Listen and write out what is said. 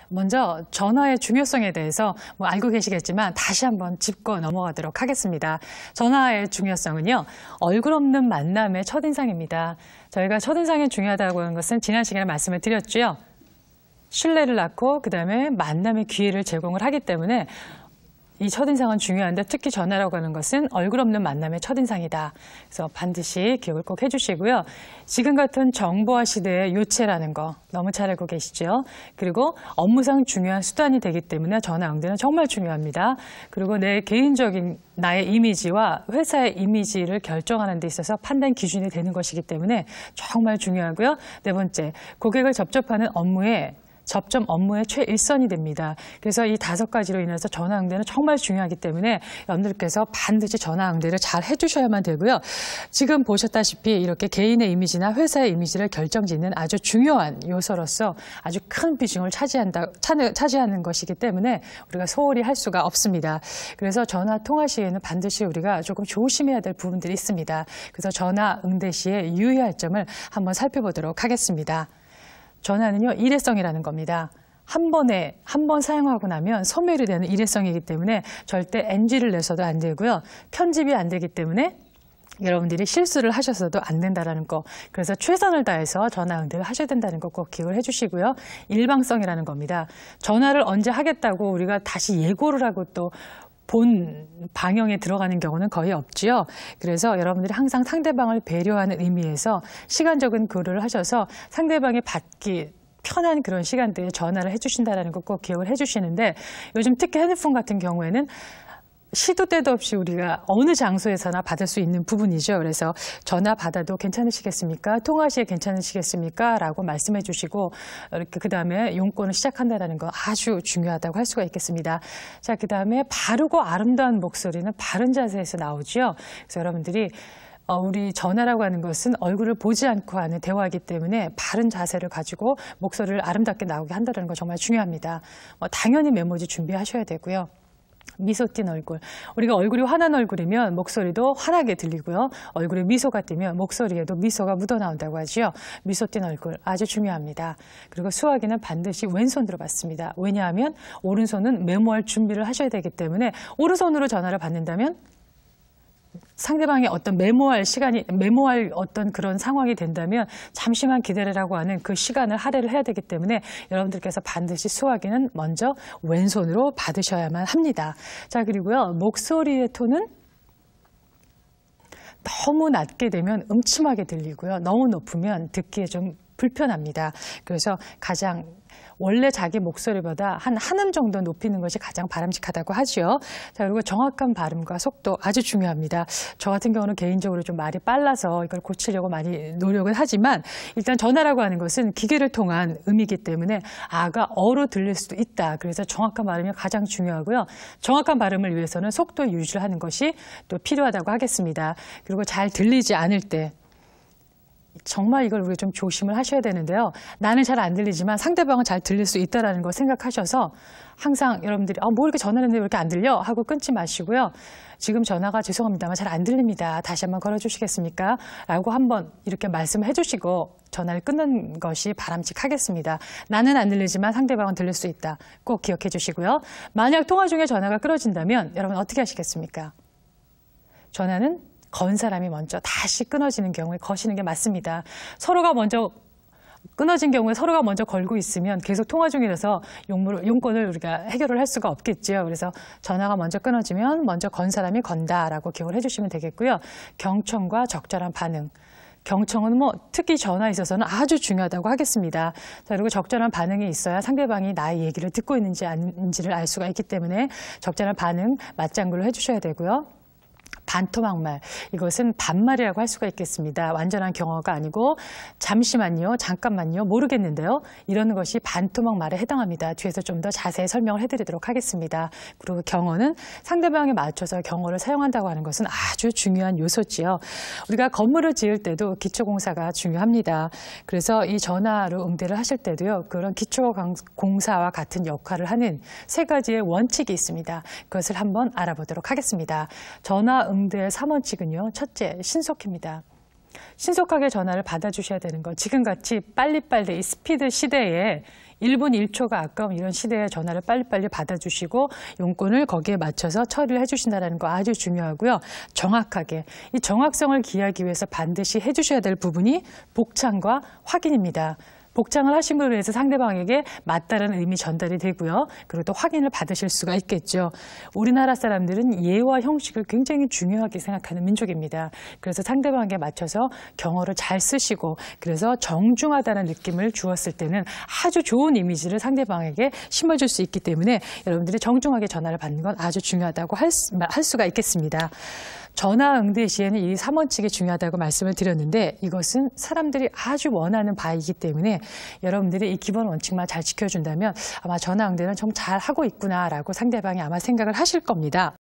먼저 전화의 중요성에 대해서 알고 계시겠지만 다시 한번 짚고 넘어가도록 하겠습니다. 전화의 중요성은요, 얼굴 없는 만남의 첫인상입니다. 저희가 첫인상이 중요하다고 하는 것은 지난 시간에 말씀을 드렸죠. 신뢰를 낳고 그다음에 만남의 기회를 제공을 하기 때문에 이 첫인상은 중요한데 특히 전화라고 하는 것은 얼굴 없는 만남의 첫인상이다. 그래서 반드시 기억을 꼭 해주시고요. 지금 같은 정보화 시대의 요체라는 거 너무 잘 알고 계시죠? 그리고 업무상 중요한 수단이 되기 때문에 전화 응대는 정말 중요합니다. 그리고 내 개인적인 나의 이미지와 회사의 이미지를 결정하는 데 있어서 판단 기준이 되는 것이기 때문에 정말 중요하고요. 네 번째, 고객을 접촉하는 접점 업무의 최일선이 됩니다. 그래서 이 5가지로 인해서 전화 응대는 정말 중요하기 때문에 여러분들께서 반드시 전화 응대를 잘 해주셔야만 되고요. 지금 보셨다시피 이렇게 개인의 이미지나 회사의 이미지를 결정짓는 아주 중요한 요소로서 아주 큰 비중을 차지하는 것이기 때문에 우리가 소홀히 할 수가 없습니다. 그래서 전화 통화 시에는 반드시 우리가 조금 조심해야 될 부분들이 있습니다. 그래서 전화 응대 시에 유의할 점을 한번 살펴보도록 하겠습니다. 전화는요, 일회성이라는 겁니다. 한 번 사용하고 나면 소멸이 되는 일회성이기 때문에 절대 NG를 내서도 안 되고요. 편집이 안 되기 때문에 여러분들이 실수를 하셔서도 안 된다는 거. 그래서 최선을 다해서 전화 응대를 하셔야 된다는 거 꼭 기억을 해주시고요. 일방성이라는 겁니다. 전화를 언제 하겠다고 우리가 다시 예고를 하고 또 본 방영에 들어가는 경우는 거의 없지요. 그래서 여러분들이 항상 상대방을 배려하는 의미에서 시간적인 고려를 하셔서 상대방이 받기 편한 그런 시간대에 전화를 해주신다는 거 꼭 기억을 해주시는데, 요즘 특히 핸드폰 같은 경우에는 시도 때도 없이 우리가 어느 장소에서나 받을 수 있는 부분이죠. 그래서 전화 받아도 괜찮으시겠습니까? 통화 시에 괜찮으시겠습니까? 라고 말씀해 주시고, 이렇게 그 다음에 용건을 시작한다는 거 아주 중요하다고 할 수가 있겠습니다. 자, 그 다음에 바르고 아름다운 목소리는 바른 자세에서 나오죠. 그래서 여러분들이 우리 전화라고 하는 것은 얼굴을 보지 않고 하는 대화이기 때문에 바른 자세를 가지고 목소리를 아름답게 나오게 한다는 거 정말 중요합니다. 당연히 메모지 준비하셔야 되고요. 미소 띈 얼굴. 우리가 얼굴이 환한 얼굴이면 목소리도 환하게 들리고요. 얼굴에 미소가 띄면 목소리에도 미소가 묻어나온다고 하죠. 미소 띈 얼굴 아주 중요합니다. 그리고 수화기는 반드시 왼손으로 받습니다. 왜냐하면 오른손은 메모할 준비를 하셔야 되기 때문에 오른손으로 전화를 받는다면 상대방이 어떤 메모할 어떤 그런 상황이 된다면 잠시만 기다리라고 하는 그 시간을 할애를 해야 되기 때문에 여러분들께서 반드시 수화기는 먼저 왼손으로 받으셔야만 합니다. 자, 그리고요, 목소리의 톤은 너무 낮게 되면 음침하게 들리고요. 너무 높으면 듣기에 좀 불편합니다. 그래서 가장 원래 자기 목소리보다 한 음 정도 높이는 것이 가장 바람직하다고 하죠. 자, 그리고 정확한 발음과 속도 아주 중요합니다. 저 같은 경우는 개인적으로 좀 말이 빨라서 이걸 고치려고 많이 노력을 하지만, 일단 전화라고 하는 것은 기계를 통한 음이기 때문에 아가 어로 들릴 수도 있다. 그래서 정확한 발음이 가장 중요하고요. 정확한 발음을 위해서는 속도 유지를 하는 것이 또 필요하다고 하겠습니다. 그리고 잘 들리지 않을 때 정말 이걸 우리가 좀 조심을 하셔야 되는데요. 나는 잘 안 들리지만 상대방은 잘 들릴 수 있다는 걸 생각하셔서 항상 여러분들이 뭐 이렇게 전화를 했는데 왜 이렇게 안 들려? 하고 끊지 마시고요. 지금 전화가 죄송합니다만 잘 안 들립니다. 다시 한번 걸어주시겠습니까? 라고 한번 이렇게 말씀해 주시고 전화를 끊는 것이 바람직하겠습니다. 나는 안 들리지만 상대방은 들릴 수 있다. 꼭 기억해 주시고요. 만약 통화 중에 전화가 끊어진다면 여러분 어떻게 하시겠습니까? 전화는 건 사람이 먼저 다시 끊어지는 경우에 거시는 게 맞습니다. 서로가 먼저 끊어진 경우에 서로가 먼저 걸고 있으면 계속 통화 중이라서 용건을 우리가 해결을 할 수가 없겠죠. 그래서 전화가 먼저 끊어지면 먼저 건 사람이 건다라고 기억을 해주시면 되겠고요. 경청과 적절한 반응. 경청은 특히 전화에 있어서는 아주 중요하다고 하겠습니다. 자, 그리고 적절한 반응이 있어야 상대방이 나의 얘기를 듣고 있는지 아닌지를 알 수가 있기 때문에 적절한 반응, 맞장구를 해주셔야 되고요. 반토막말, 이것은 반말이라고 할 수가 있겠습니다. 완전한 경어가 아니고 잠시만요, 잠깐만요, 모르겠는데요. 이런 것이 반토막말에 해당합니다. 뒤에서 좀 더 자세히 설명을 해드리도록 하겠습니다. 그리고 경어는 상대방에 맞춰서 경어를 사용한다고 하는 것은 아주 중요한 요소지요. 우리가 건물을 지을 때도 기초공사가 중요합니다. 그래서 이 전화로 응대를 하실 때도요, 그런 기초공사와 같은 역할을 하는 3가지의 원칙이 있습니다. 그것을 한번 알아보도록 하겠습니다. 전화 응대의 3원칙은요. 첫째, 신속입니다. 신속하게 전화를 받아주셔야 되는 것. 지금같이 빨리빨리 이 스피드 시대에 1분 1초가 아까운 이런 시대에 전화를 빨리빨리 받아주시고 용건을 거기에 맞춰서 처리를 해주신다는 거 아주 중요하고요. 정확하게 이 정확성을 기하기 위해서 반드시 해주셔야 될 부분이 복창과 확인입니다. 복창을 하심으로 해서 상대방에게 맞다는 의미 전달이 되고요. 그리고 또 확인을 받으실 수가 있겠죠. 우리나라 사람들은 예와 형식을 굉장히 중요하게 생각하는 민족입니다. 그래서 상대방에게 맞춰서 경어를 잘 쓰시고 그래서 정중하다는 느낌을 주었을 때는 아주 좋은 이미지를 상대방에게 심어줄 수 있기 때문에 여러분들이 정중하게 전화를 받는 건 아주 중요하다고 할 수가 있겠습니다. 전화 응대 시에는 이 3원칙이 중요하다고 말씀을 드렸는데 이것은 사람들이 아주 원하는 바이기 때문에 여러분들이 이 기본 원칙만 잘 지켜준다면 아마 전화 응대는 좀 잘하고 있구나라고 상대방이 아마 생각을 하실 겁니다.